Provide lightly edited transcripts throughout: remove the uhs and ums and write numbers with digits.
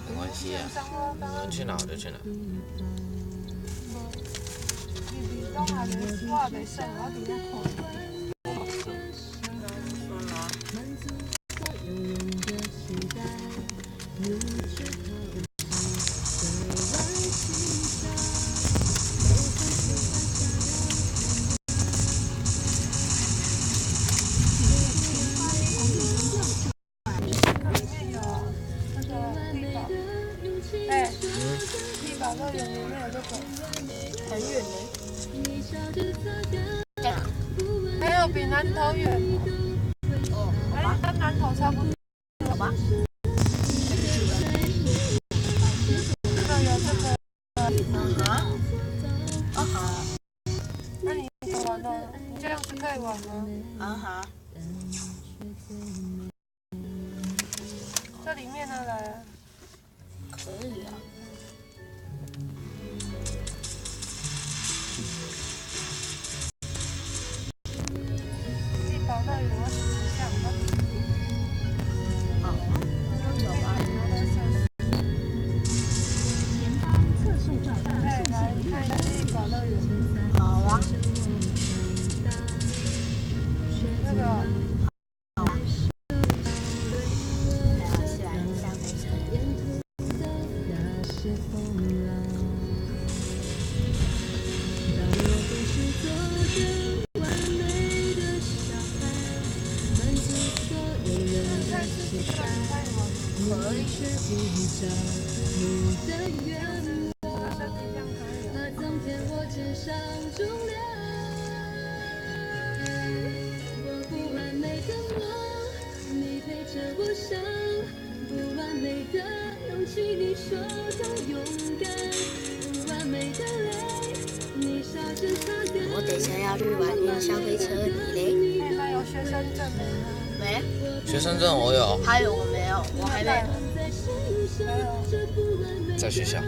没关系啊，你们去哪我就去哪。我还没，我还没算，我伫遐看。地堡乐园里面有这个，很远呢。没有比南投远。哦，哎，跟南投差不多。好吧。这个有这个。那你玩的，你这样子可以玩吗？这里面呢来。可以啊。地堡乐园我只是想到。好，那走吧。前方测速照相，来看一下地堡乐园。好啊。那个。我等一下要去玩云霄飞车，你嘞？那有学生证没？学生证我有。还有我没有，我还没。在学校。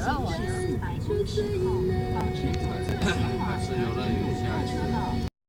让我400公尺后保持左侧。